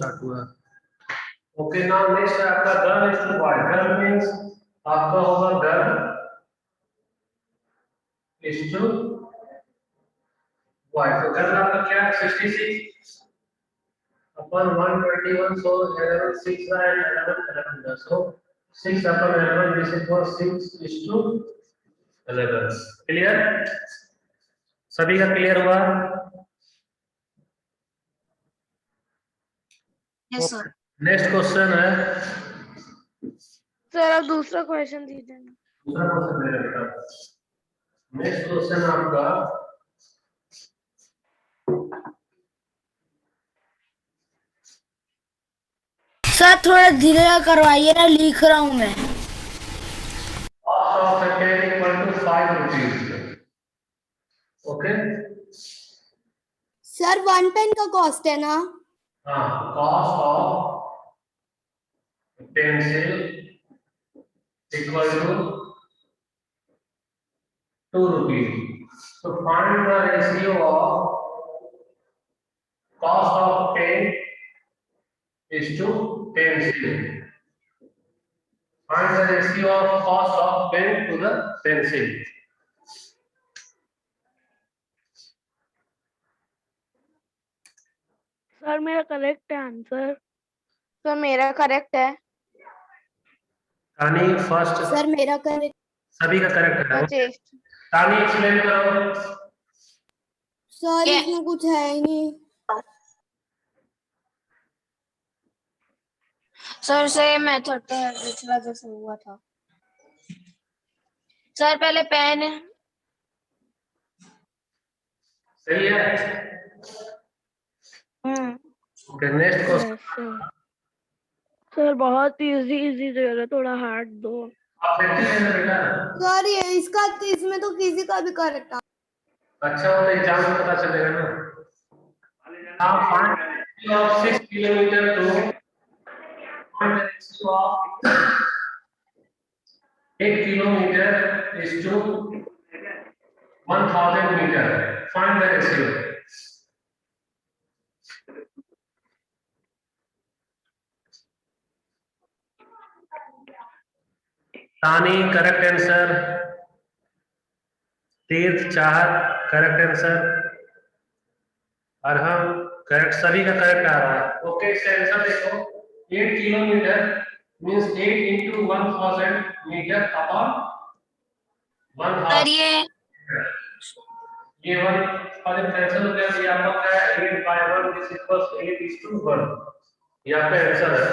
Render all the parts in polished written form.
Start हुआ। Okay, now next है आपका girl is to boy. Girl means आपका होगा गर्ल इज टू बॉय। तो गर्ल आपका क्या है 66 अपन 121, so 11 6 and 11 so 6 upon 11 this is for 6 is to 11। Clear? सभी का क्लियर हुआ? Yes sir. नेक्स्ट क्वेश्चन है सर आप दूसरा क्वेश्चन दीजिए। दूसरा क्वेश्चन दे रहा था। नेक्स्ट क्वेश्चन आपका सर थोड़ा धीरे करवाइए ना, लिख रहा हूँ मैं। cost of a pen equal to 5 rupees। Okay sir 1 pen का कॉस्ट है ना? हाँ, cost of pencil equal to 2 rupees। So find the ratio of cost of pen is to pencil। Find the ratio of cost of pen to the pencil। Sir मेरा correct है answer. Sir मेरा correct है। तानी first. Sir मेरा correct. सभी का correct है। अच्छा तानी एक्सप्लेन करो। सर इसमें कुछ है ही नहीं। सर से मेथड तो इस वजह से हुआ था। सर पहले पेन सही है। Okay next question. सर बहुत इजी इजी दे रहे, थोड़ा हार्ड दो। आप देखते हैं ना बेटा। सर ये इसका इसमें तो किसी का भी करेक्ट। अच्छा हो तो एग्जाम में पता चलेगा ना। आप 6 किलोमीटर तो 8 kilometre is to 1000 meter। Find the ratio। तानी करेक्ट आंसर। तीर्थ चाहत करेक्ट आंसर। अरहम करेक्ट। सभी का करेक्ट आ रहा है। ओके इसका आंसर देखो 8 kilometre means 8 into 1000 metre upon 1000। ये 1 और कैंसिल हो गया। ये आपका क्या है 8 by 1 this equals 8 is to 1। ये आपका आंसर है।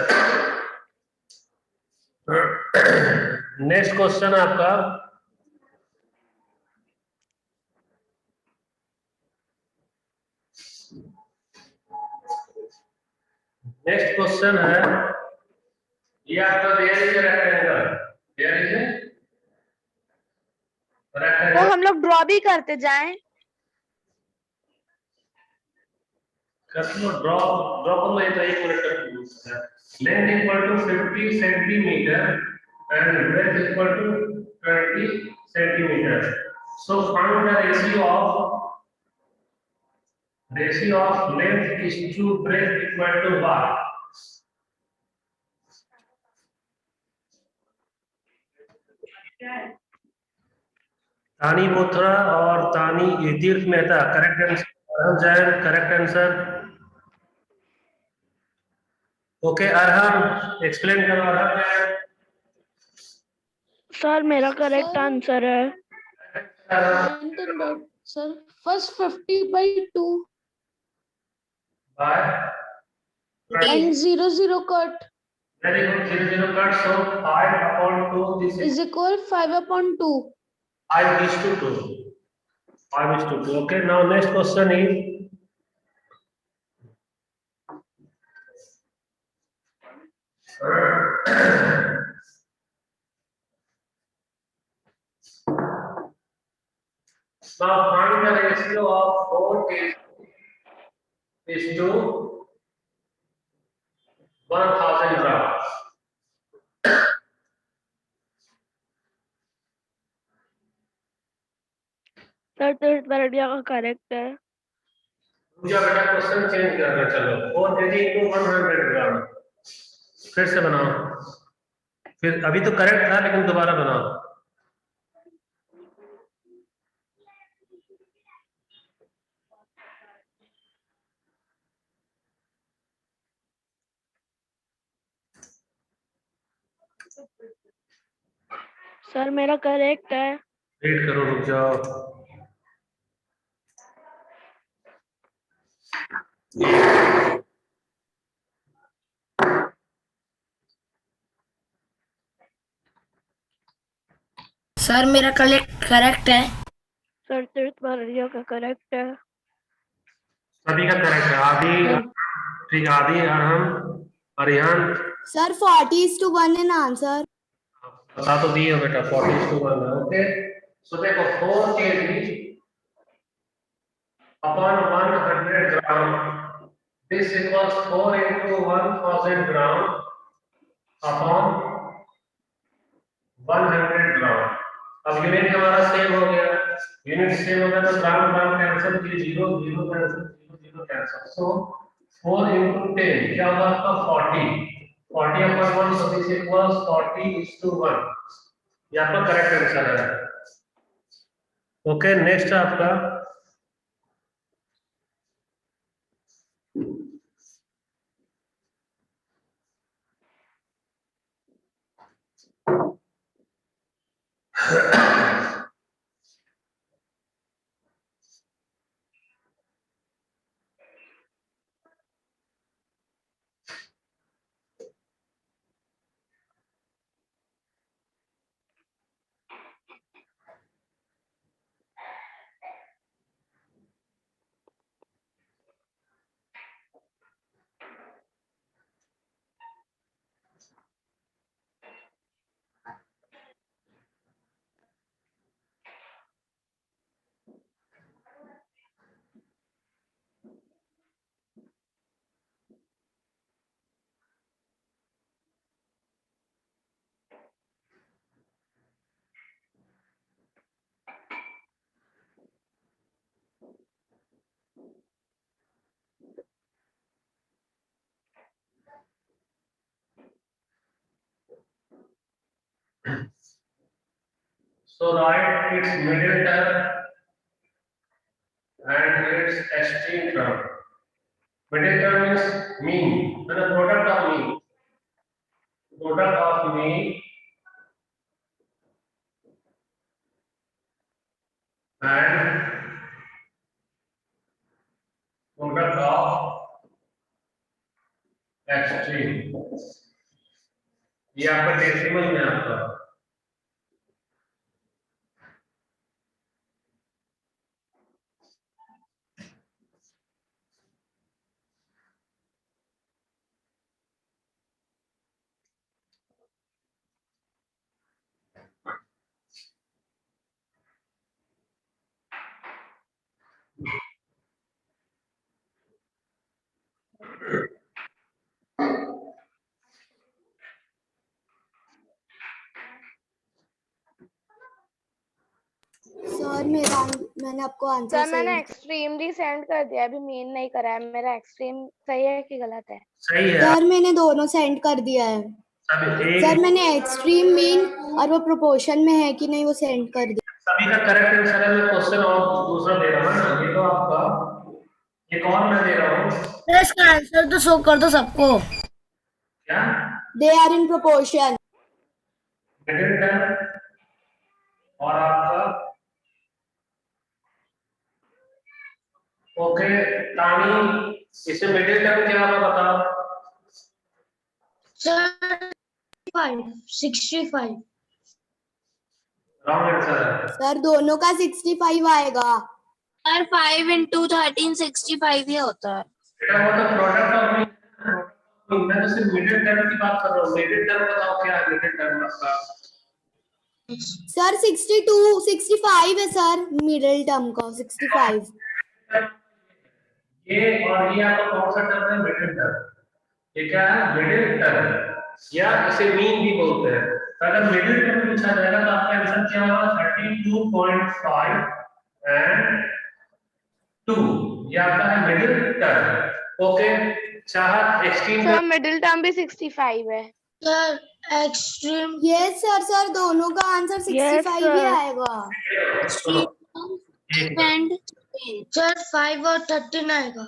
नेक्स्ट क्वेश्चन आपका नेक्स्ट क्वेश्चन है ये आपका there is rectangle. There is वो रेक्टेंगल। हम लोग ड्रॉ भी करते जाएं। कर लो ड्रॉ ड्रॉ कर लो। ये तो 1 मिनट का length equal to 50 centimetre and breadth equal to 20 centimeters। So find the ratio of length is to breadth equal to what? तानी बोथरा और Tani Tirth Mehta correct answer. Arham Jain correct answer. Okay Arham explain करो। अरहम जैन। सर मेरा correct answer है। Sir first 50 by 2 by and 0 0 cut very good 0 0 cut. So 5 upon 2 this is equal 5 upon 2। 5 is to 2। 5 is to 2। Okay, now next question is now find the ratio of 4 is to 1000 grams। Sir तीर्थ बरडिया का correct है। पूजा बेटा question change करना, चलो 4 kg into 100 ग्राम, फिर से बनाओ। फिर अभी तो करेक्ट था लेकिन दोबारा बनाओ। सर मेरा करेक्ट है। वेट करो, रुक जाओ। सर मेरा करेक्ट है। सर तीर्थ भरिया का करेक्ट है। सभी का करेक्ट है। आदि, ठीक है, आदि, अरहम, अरिहन। Sir 40:1 in answer. बता तो दिए हो बेटा, 40:1 है। ओके, सो देखो 4 kg upon 100 gram, this equals 4 into 1000 gram upon 100 ग्राम। अब यूनिट हमारा सेम हो गया, यूनिट सेम हो गया तो ग्राम ग्राम कैंसिल, 0 0 कैंसिल, 0 0 कैंसिल। सो 4 into 10 क्या होगा आपका 40, 40 upon 1, so this equals 40:1। ये आपका करेक्ट आंसर है। ओके, नेक्स्ट है आपका so write its middle term and its extreme term. Middle term is mean, and the product of mean. Product of mean and product of extreme। ये आपका decimal में आपका sir मैंने आपको answer sir मैंने send. Extremely send कर दिया, अभी मेन नहीं करा है। मेरा एक्सट्रीम सही है कि गलत है? सही है। सर मैंने दोनों सेंड कर दिया है। सभी सर मैंने एक्सट्रीम मीन और वो प्रोपोर्शन में है कि नहीं वो सेंड कर दिया। सभी का करेक्ट आंसर है। मैं क्वेश्चन और दूसरा दे रहा हूँ ना, ये तो आपका एक और मैं दे रहा हूँ। सर इसका आंसर तो शो कर दो सबको। क्या? They are in proportion. Middle term और आपका ओके तानी, इसमें मिडिल टर्म क्या होगा बताओ? सर 65 रॉन्ग आंसर है। सर दोनों का 65 आएगा। सर 5 into 13 65 ही होता है। बेटा वो तो प्रोडक्ट ऑफ, मैं तो सिर्फ मिडिल टर्म की बात कर रहा हूँ। मिडिल टर्म बताओ क्या है मिडिल टर्म आपका? सर 62 65 है सर, मिडिल टर्म का 65। ये और ये आपका कौन सा टर्म है? Middle term. ये क्या है? मिडिल टर्म, या इसे मीन भी बोलते हैं। तो अगर मिडिल टर्म पूछा जाएगा तो आपका आंसर क्या होगा? 32.5 एंड 2। ये आपका है मिडिल टर्म। ओके, चाहत एक्सट्रीम सर मिडिल टर्म भी 65 है। Sir extreme yes sir, sir दोनों का आंसर 65 ही sir. आएगा। एंड सर 5 और 13 आएगा।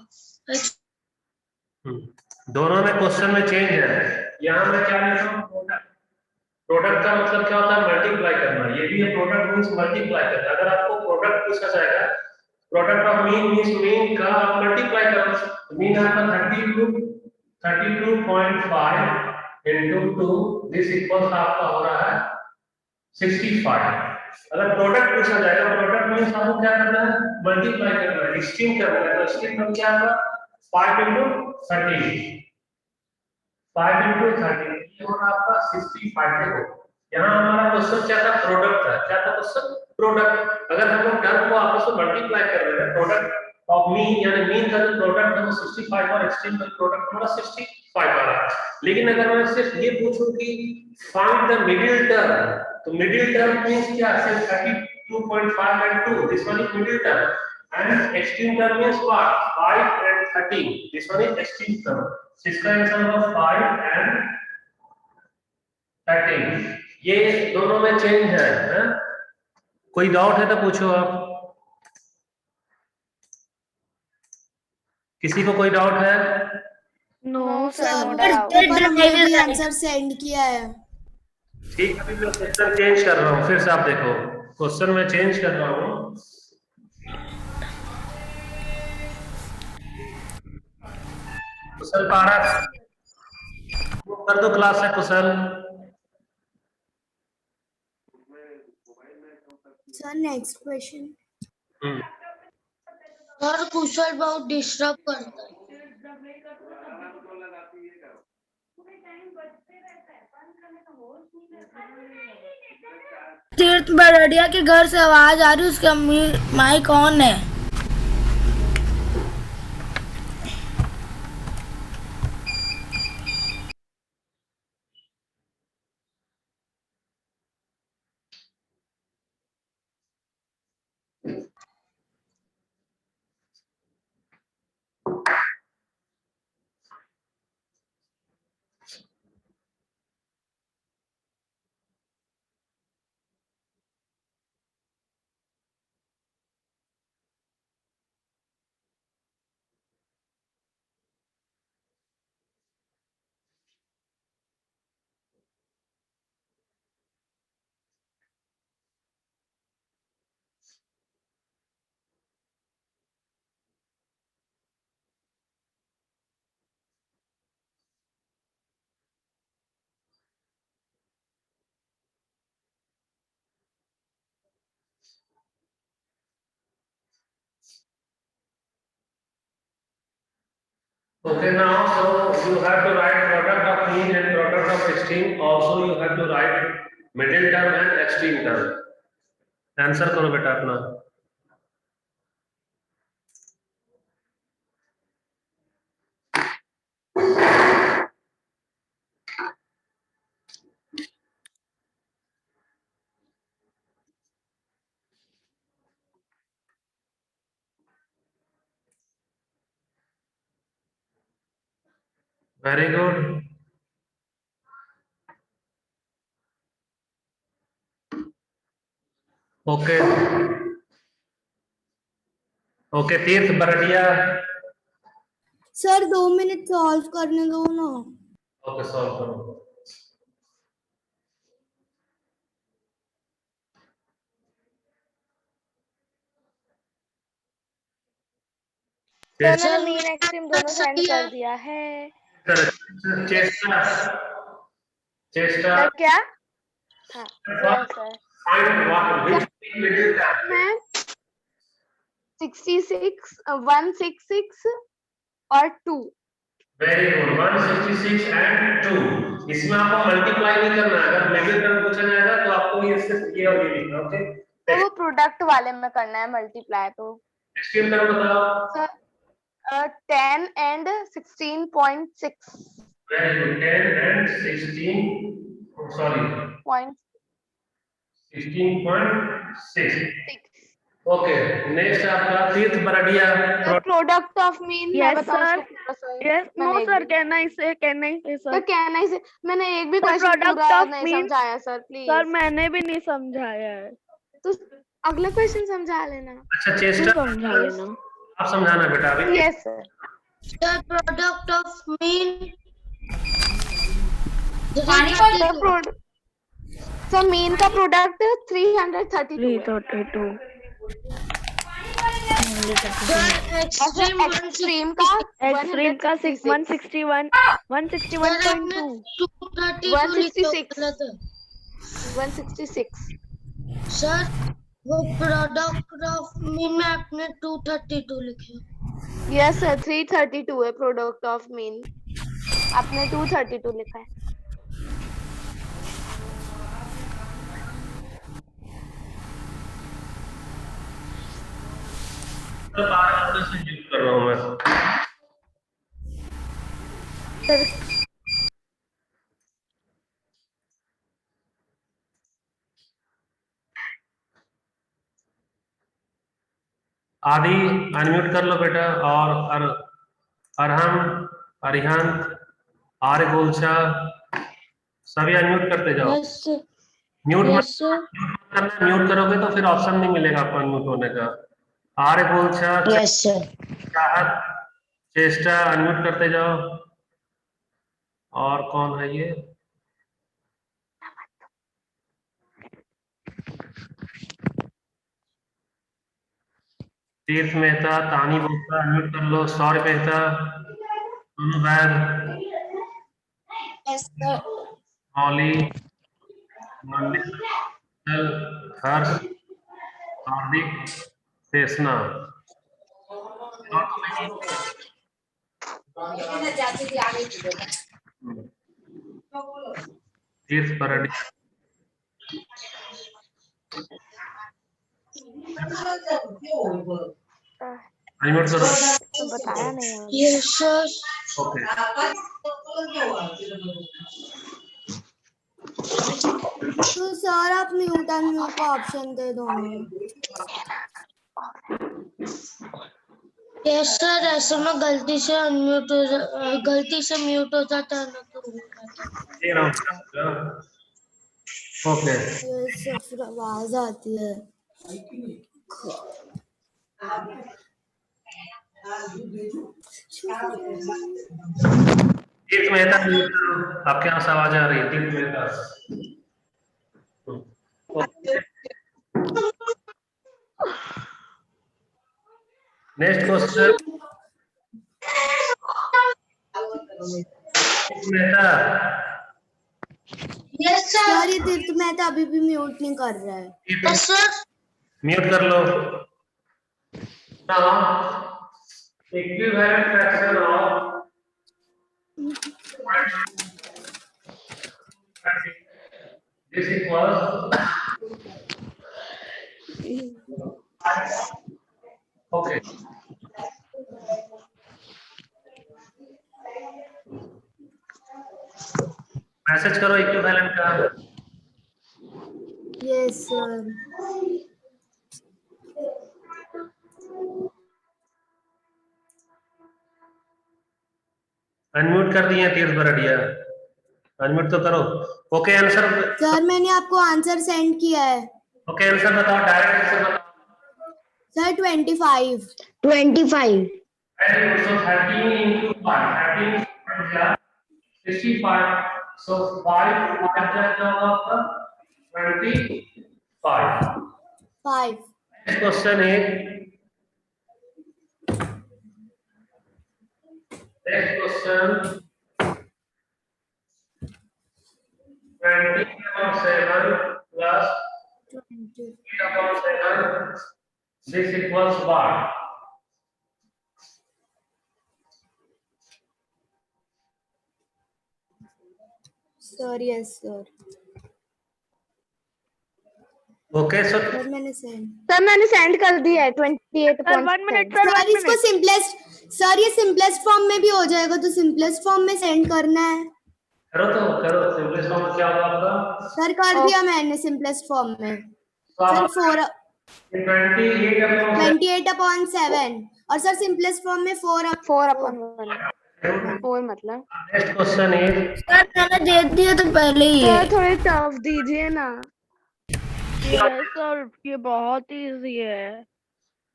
दोनों में क्वेश्चन में चेंज है। यहाँ मैं क्या लिख रहा हूँ, प्रोडक्ट। प्रोडक्ट का मतलब क्या होता है, मल्टीप्लाई करना। ये भी है, प्रोडक्ट मींस मल्टीप्लाई करना। अगर आपको प्रोडक्ट पूछा जाएगा, product of mean means mean का आप मल्टीप्लाई करो। मीन आपका 32.5 into 2, दिस इक्वल्स आपका हो रहा है 65। अगर प्रोडक्ट पूछा जाएगा, प्रोडक्ट मींस आपको क्या करना है, मल्टीप्लाई करना है, एक्सट्रीम करना है। तो एक्सट्रीम में क्या होगा, 5 into 13, 5 into 13, ये होगा आपका 65। देखो यहाँ हमारा क्वेश्चन क्या था, प्रोडक्ट था। क्या था क्वेश्चन, प्रोडक्ट। अगर हम लोग टर्म को आपस में मल्टीप्लाई कर रहे हैं, प्रोडक्ट ऑफ मीन यानी मीन का जो प्रोडक्ट है वो 65 और एक्सट्रीम का प्रोडक्ट हमारा 65 आ रहा है। लेकिन अगर मैं सिर्फ ये पूछूं कि फाइंड द मिडिल टर्म, तो मिडिल टर्म मींस क्या, सिर्फ 32.5 and 2, this one is middle term, and extreme term means what, 5 and 13, this one is extreme term। इसका आंसर होगा 5 and 13। ये दोनों में चेंज है? कोई डाउट है तो पूछो आप, किसी को कोई डाउट है? No sir, no sir doubt. ऊपर हमने भी आंसर सेंड किया है। ठीक है, अभी मैं क्वेश्चन चेंज कर रहा हूँ, फिर से आप देखो, क्वेश्चन में चेंज कर रहा हूँ। कुशल पारा वो कर दो क्लास से, कुशल। Sir next question. और कुशल बहुत डिस्टर्ब करता है। तीर्थ बड़िया के घर से आवाज आ रही है, उसका माइक ऑन है। Okay, now so you have to write product of mean and product of extreme. Also you have to write middle term and extreme term. Answer करो बेटा अपना। Very good. ओके ओके, तीर्थ Bardia. Sir 2 minute solve करने दो ना। Okay, solve करो। Sir मैंने main extreme दोनों सेंड कर दिया है। चेष्टा चेष्टा सर क्या? हाँ yes sir. Find what which middle term मैं 66 166 और 2। Very good, 166 and 2। इसमें आपको मल्टीप्लाई नहीं करना है। अगर मिडिल टर्म पूछा जाएगा तो आपको ये सिर्फ ये और ये लिखना। ओके, तो वो प्रोडक्ट वाले में करना है मल्टीप्लाई। तो एक्सट्रीम टर्म बताओ। Sir 10 and 16.6। Very good, 10 and 16, sorry point 16.6। 6। Okay, next आपका तीर्थ बरडिया। प्रोडक्ट ऑफ मीन मैं Yes, बताऊं sir. इसको पूरा सर? Yes, no, मैंने एक sir. भी- Can I say, तो sir? कहना ही से मैंने एक भी Sir, क्वेश्चन product पूरा of नहीं mean- समझाया सर, सर प्लीज। मैंने भी नहीं समझाया है, तो अगला क्वेश्चन समझा लेना। अच्छा, तू चेस्टा समझा लेना। आप समझाना बेटा अभी। Yes sir. The product of mean sir mean का प्रोडक्ट 332 है। 332. the extreme एक्सट्रीम का एक्सट्रीम का 161, 161.2. 232 लिखा गलत है 166। सर। वो प्रोडक्ट ऑफ मीन में आपने 232 लिखे। यस सर 332 है प्रोडक्ट ऑफ मीन, आपने 232 लिखा है। तो 12 से यूज कर रहा हूँ मैं। आदि अनम्यूट कर लो बेटा, और अरहम, अरिहंत, आर्य गोलछा, सभी अनम्यूट करते जाओ। Yes sir. म्यूट मत यस सर। करना, म्यूट करोगे तो फिर ऑप्शन नहीं मिलेगा आपको अनम्यूट होने का। आर्य गोलछा, यस सर। चाहत, चेष्टा अनम्यूट करते जाओ। और कौन है ये? तीर्थ मेहता, तानी गुप्ता अनम्यूट कर लो। सौर्य मेहता, सोनू वैद, यस सर। मौली, मंडित, हर्ष, हार्दिक, शेषना। तीर्थ बरडी अनम्यूट करो। तो बताया नहीं है। Yes sir. ओके, तो सर आप म्यूट अनम्यूट का ऑप्शन दे दो ना। Yes sir. ऐसे में गलती से अनम्यूट हो गलती से म्यूट हो जाता है ना तो हो जाता है। ये राउंड। ओके, ये सब फिर आवाज आती है। तीर्थ मेहता म्यूट करो, आपके यहाँ से आवाज आ रही है। तीर्थ Mehta. Next question, Mehta. Yes sir. Sir ये तीर्थ मेहता अभी भी म्यूट नहीं कर रहा है। Yes sir. म्यूट कर लो। Equivalent fraction of this equals, okay, message करो इक्विवेलेंट का। Yes sir. अनम्यूट कर दिए तीर्थ बरडिया, अनम्यूट तो करो। Okay answer. सर मैंने आपको आंसर सेंड किया है। ओके आंसर बताओ, डायरेक्ट आंसर बताओ। Sir 25। 25। Very good. So 13 into 5, 13 65. So 5 जाएगा आपका 25. 5। Next question is, next question, 20/7 plus 8/7, 6 equals what? Sir yes sir. Okay, so sir मैंने सेंड। सर मैंने सेंड कर दिया है 28 सर 1 मिनट, सर सर 1 इसको मिनट। सिंपलेस्ट, सर ये सिंपलेस्ट फॉर्म में भी हो जाएगा तो सिंपलेस्ट फॉर्म में सेंड करना है। करो सिंपलेस्ट फॉर्म में क्या होगा आपका? सर कर दिया मैंने सिंपलेस्ट फॉर्म में। तो सर आप 28 upon 28/7 और सर सिंपलेस्ट फॉर्म में 4 4/1 4 मतलब नेक्स्ट क्वेश्चन इज सर मैंने दे दिया तो पहले ही है। सर थोड़े टफ दीजिए ना। यस सर ये बहुत इजी है।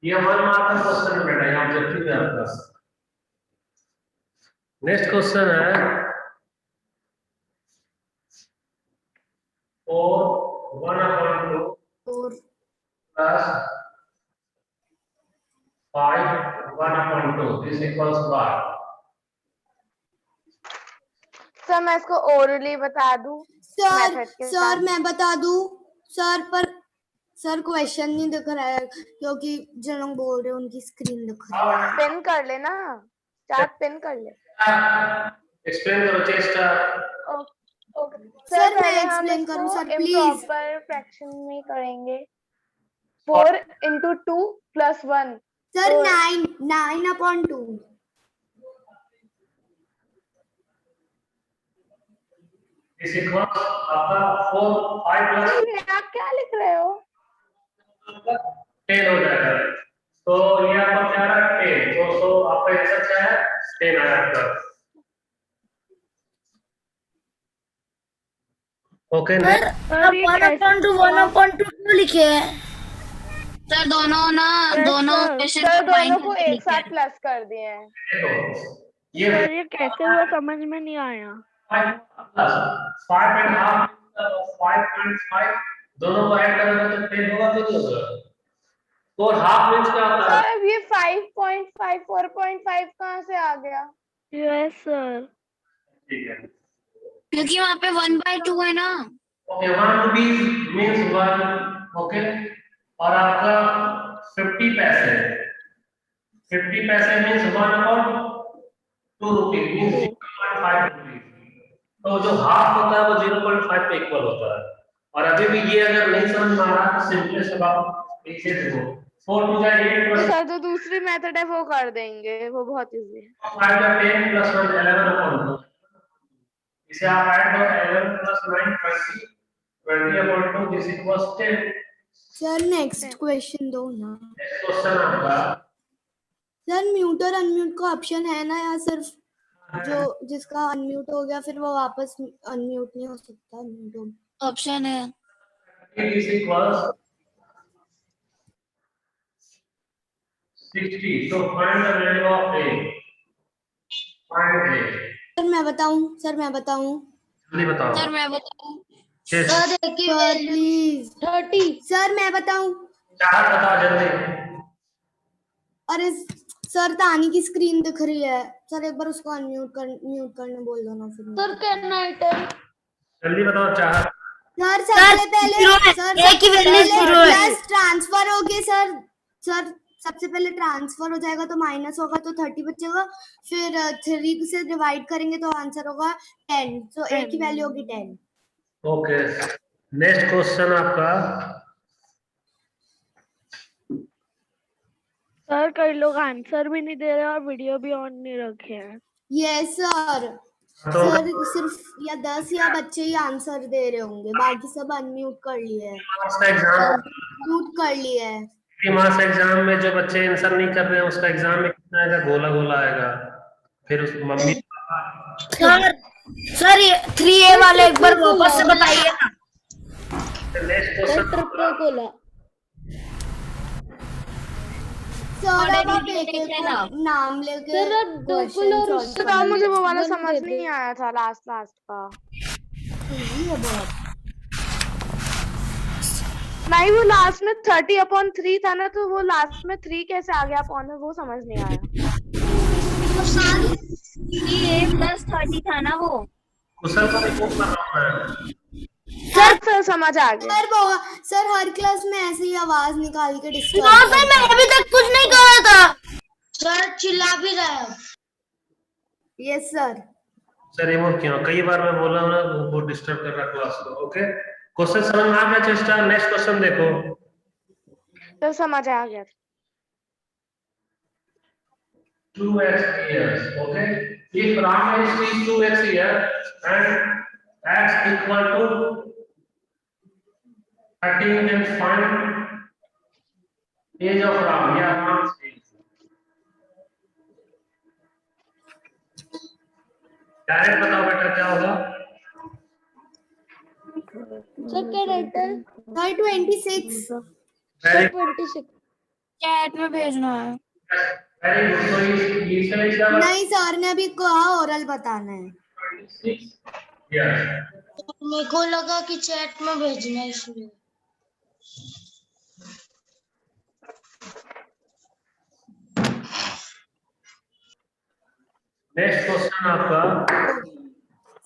ये 1 मार्क का क्वेश्चन है बेटा, ये ऑब्जेक्टिव है आपका। नेक्स्ट क्वेश्चन है 4 1/2 4 plus 5 1/2 this equals what? Sir मैं इसको ओरली बता दूं सर मेथड के सर साथ। मैं बता दूं सर, पर सर क्वेश्चन नहीं दिख रहा है क्योंकि जो लोग बोल रहे हैं उनकी स्क्रीन दिख रही है। पिन कर लेना, चार्ट पिन कर ले। एक्सप्लेन करो चेष्टा। ओके सर, मैं पहले हम explain करूं, इसको सर, please? इम्प्रॉपर फ्रैक्शन में करेंगे। 4 into 2 plus 1 सर तो 9/2 इस इक्वल्स आपका 4 5 प्लस आप क्या लिख रहे हो? 10 हो जाएगा। तो ये आपका क्या रहा 10, तो आपका आंसर क्या है 10 आया आपका। ओके सर आप ये 1/2 1/2 क्यों लिखे हैं? सर दोनों में से सर दोनों minus को लिखे एक साथ हैं। प्लस कर दिए हैं। ये सर ये कैसे हुआ समझ में नहीं आया। 5 प्लस 5.5 5.5 दोनों को ऐड करोगे तो 10 होगा तो नहीं होगा। तो हाफ मींस क्या होता है? सर अब ये 5.5 4.5 कहाँ से आ गया? Yes sir. ठीक है, क्योंकि वहाँ पे 1/2 है ना। Okay 1 rupees means 1, okay. और आपका 50 पैसे 50 पैसे मींस 1 और 2 रुपीज मींस 0.5 रुपीज। तो जो हाफ होता है वो 0.5 पे इक्वल होता है। और अभी भी ये अगर नहीं समझ में आ रहा तो सिंपलेस्ट अब आप इसे देखो 4 टू 8 प्लस सर जो दूसरी मेथड है वो कर देंगे, वो बहुत इजी है। 5 का 10 प्लस 1 11 अपॉन 2। इसे आप ऐड करो 11 plus 9 20 upon 2 this equals 10। Sir next question दो ना। नेक्स्ट क्वेश्चन आपका सर म्यूट और अनम्यूट का ऑप्शन है ना, या सिर्फ जो जिसका अनम्यूट हो गया फिर वो वापस अनम्यूट नहीं हो सकता? म्यूट हो ऑप्शन है। This equals 60। So find the value of a. Find a. Sir मैं बताऊं जल्दी बताओ। सर मैं बताऊं। Yes. सर देखिए सर प्लीज 30। सर मैं बताऊं। चार बताओ जल्दी। अरे सर तानी की स्क्रीन दिख रही है, सर एक बार उसको म्यूट करने बोल दो ना फिर। सर कहना है 10। जल्दी बताओ चार। सर सबसे पहले सर एक ही वैल्यू सबसे जीरो पहले है। प्लस ट्रांसफर होगी सर सबसे पहले ट्रांसफर हो जाएगा तो माइनस होगा तो 30 बचेगा, फिर 3 से डिवाइड करेंगे तो आंसर होगा 10, तो एक ही वैल्यू होगी 10। ओके नेक्स्ट क्वेश्चन आपका सर कई लोग आंसर भी नहीं दे रहे और वीडियो भी ऑन नहीं रखे हैं। Yes sir. तो सर सिर्फ या 10 या बच्चे ही आंसर दे रहे होंगे, बाकी सब अनम्यूट कर लिए है, म्यूट कर लिए है। मार्क्स एग्जाम में जो बच्चे आंसर नहीं कर रहे हैं उसका एग्जाम में कितना आएगा? गोला गोला आएगा। फिर उस मम्मी सर ये 3A वाले एक बार वापस से बताइए ना। नेक्स्ट क्वेश्चन ट्रिपल सर अब आप एक नाम लेके सर अब मुझे वो वाला समझ नहीं आया था लास्ट का। नहीं वो लास्ट में 30/3 था ना, तो वो लास्ट में 3 कैसे आ गया अपॉन में, वो समझ नहीं आया। 3A+30 था ना वो। क्वेश्चन को रिपोर्ट कर रहा हूं सर समझ आ गया। सर हर क्लास में ऐसे ही आवाज निकाल के ना डिस्टर्ब सर मैं अभी तक कुछ नहीं कर रहा था। सर चिल्ला भी रहा है। Yes sir. सर रिमूव क्यों? कई बार मैं बोला हूं ना वो डिस्टर्ब कर रहा क्लास को। ओके क्वेश्चन समझ में आ गया चेष्टा? नेक्स्ट क्वेश्चन देखो। तो समझ आ गया। 2x here, okay? If Ramesh is 2x here and x equal to 13, then find age of Ram या राम डायरेक्ट बताओ बेटा क्या होगा। सर क्या राइटर सर 26। वेरी 26 चैट में भेजना है। Very good. तो इनिशियली क्या नहीं सर ने अभी कहा ओरल बताना है। 26 यस। मेरे को लगा कि चैट में भेजना है इसलिए। नेक्स्ट क्वेश्चन आपका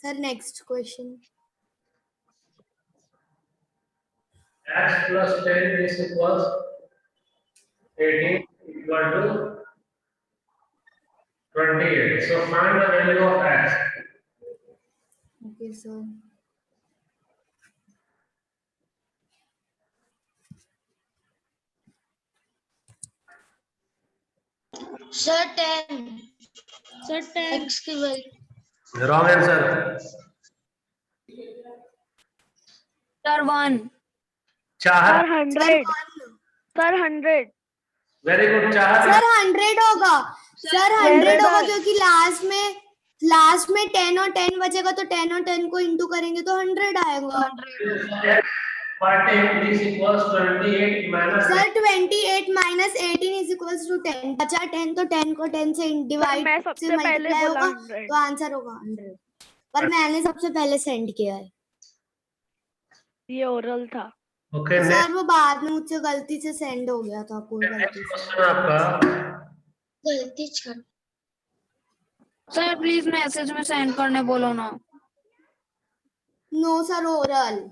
sir next question. x plus 10 is equals 18 equal to 28. So find the value of x. Okay sir. Sir 10 sir 10 x की वैल्यू Wrong answer. सर 1 चाहत। Sir 100 sir 100 very good. चाहत sir 100 होगा। Sir 100 होगा क्योंकि last में 10 और 10 बचेगा तो 10 और 10 को इंटू करेंगे तो 100 आएगा। पर 10 is equals 28 minus sir 28 minus 18 is equals to 10। बचा 10 तो 10 को 10 से डिवाइड मैं से सबसे पहले मल्टीप्लाई बोला होगा 100। तो आंसर होगा 100। पर मैंने सबसे पहले सेंड किया है। ये ओरल था। ओके। सर वो बाद में मुझसे गलती से सेंड हो गया था कोई गलती से। क्वेश्चन आपका गलती कर सर प्लीज मैसेज में सेंड करने बोलो ना। No sir oral.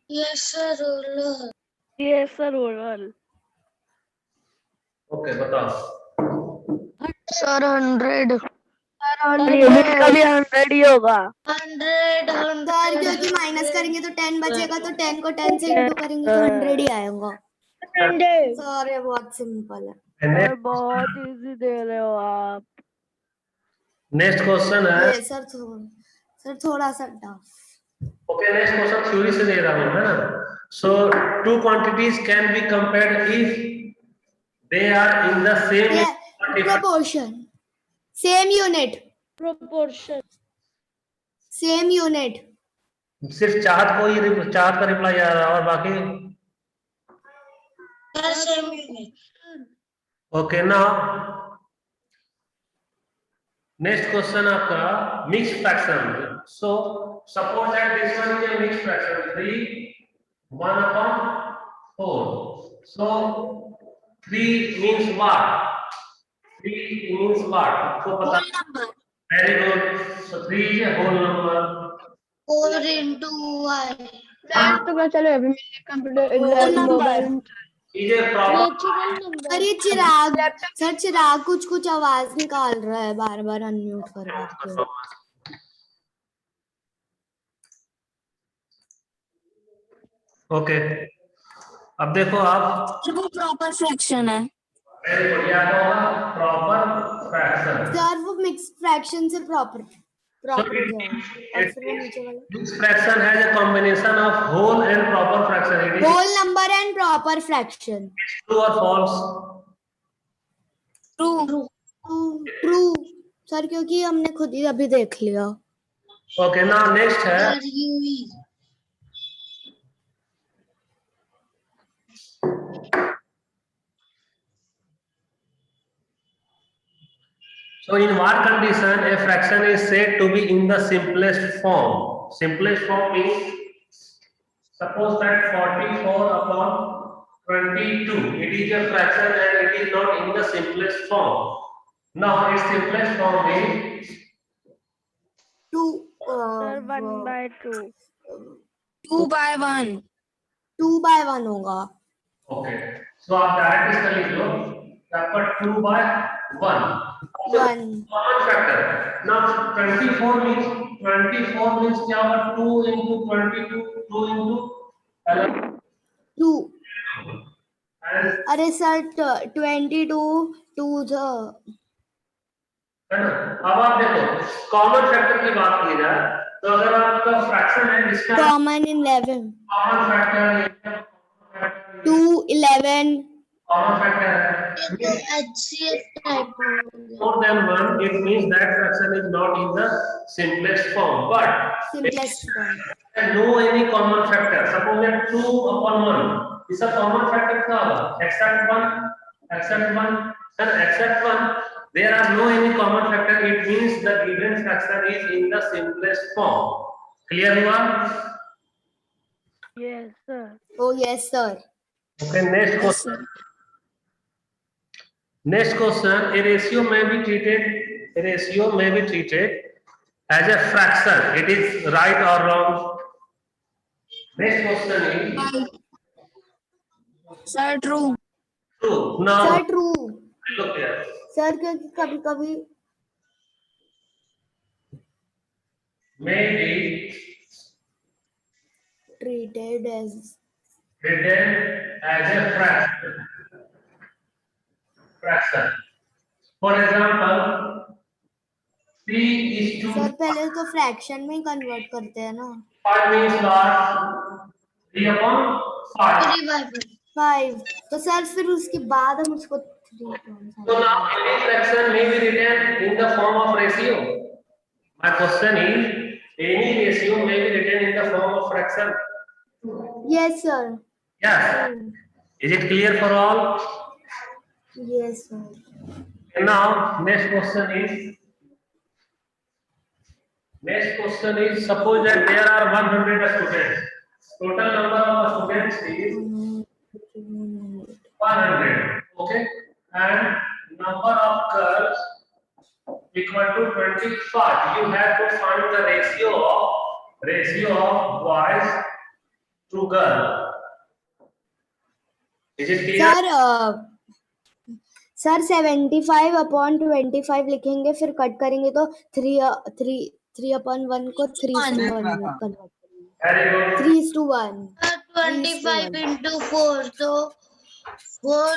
Yes sir ये सर ओरल। ओके बताओ। सर 100 बेसिकली 100 ही होगा। 100 सर क्योंकि माइनस करेंगे तो 10 बचेगा तो 10 को 10 से इंटू करेंगे तो 100 ही आएगा। सर ये बहुत सिंपल है। सर बहुत इजी दे रहे हो आप। नेक्स्ट क्वेश्चन है। ये सर थोड़ा सा tough. Okay next question theory से दे रहा हूं है ना। So two quantities can be compared if they are in the same proportion same unit proportion same unit। सिर्फ चाहत को ही चाहत का रिप्लाई आ रहा है और बाकी सेम यूनिट। ओके ना। नेक्स्ट क्वेश्चन आपका mix fraction. So suppose that this one is a mix fraction 3 1/4. So 3 means what? 3 means what आपको पता? Very good. So 3 is a whole number. 4 into y तो मैं चलो अभी मेरे computer Whole number। Mobile is a proper. Natural number. अरे चिराग कुछ आवाज निकाल रहा है बार बार अनम्यूट करके। ओके अब देखो आप। वो प्रॉपर फ्रैक्शन है। वेरी बढ़िया होगा प्रॉपर फ्रैक्शन। सर वो मिक्स फ्रैक्शन से प्रॉपर हो जाएगा। और फिर वो नीचे वाला मिक्स फ्रैक्शन है a combination of whole and proper fraction. It is whole number and proper fraction. true or false? True true sir क्योंकि हमने खुद ही अभी देख लिया। Okay, now next है so in what condition a fraction is said to be in the simplest form? Simplest form means suppose that 44/22 it is a fraction and it is not in the simplest form. Now its simplest form is two sir 1/2 2/1 2/1 होगा। okay. So आप direct इसका लिख लो आपका 2/1 1 common factor. Now 24 means क्या होगा 2 into 22 2 into 2 and अरे sir 22 2 है ना। अब आप देखो कॉमन फैक्टर की बात की जाए तो अगर आपका फ्रैक्शन है जिसका common in 11 common factor 2 11 common factor ये तो HCF टाइप में हो गया। more than one, it means that fraction is not in the simplest form. But simplest form. no any common factor. Suppose that 2 upon 1 is a common factor क्या होगा? Except 1, and except 1, there are no any common factor. It means the given fraction is in the simplest form. Clear हुआ? Yes, sir. Oh yes sir. Okay, next question. Next question, a ratio may be treated as a fraction. It is right or wrong? Next question is Sir, true. true. Now Sir true. look here. Sir क्योंकि कभी कभी May be treated as written as a fraction. For example, 3 is to sir पहले तो fraction में convert करते हैं ना 5 means what? 3 upon 5. 5 तो सर फिर उसके बाद हम उसको 3 So now any fraction may be written in the form of ratio. My question is, any ratio may be written in the form of fraction. yes sir Yes. Is it clear for all? yes sir And now next question is suppose that there are 100 students. Total number of students is 100. Okay. And number of girls equal to 25. You have to find the ratio of boys to girl. Is it clear? Sir 75 upon 25 लिखेंगे फिर cut करेंगे तो 3 upon 1 को 3 to 1 में convert करेंगे Very good. 3 to 1 25 into 4, so 4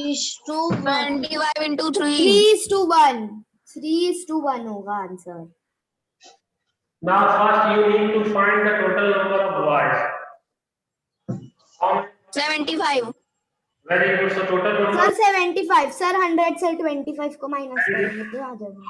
is to 1. 25 into 3. 3 to 1 होगा answer Now first you need to find the total number of boys. How many? 75. Very good. So total number. Sir 75 sir 100 से 25 को minus करेंगे तो आ जाएगा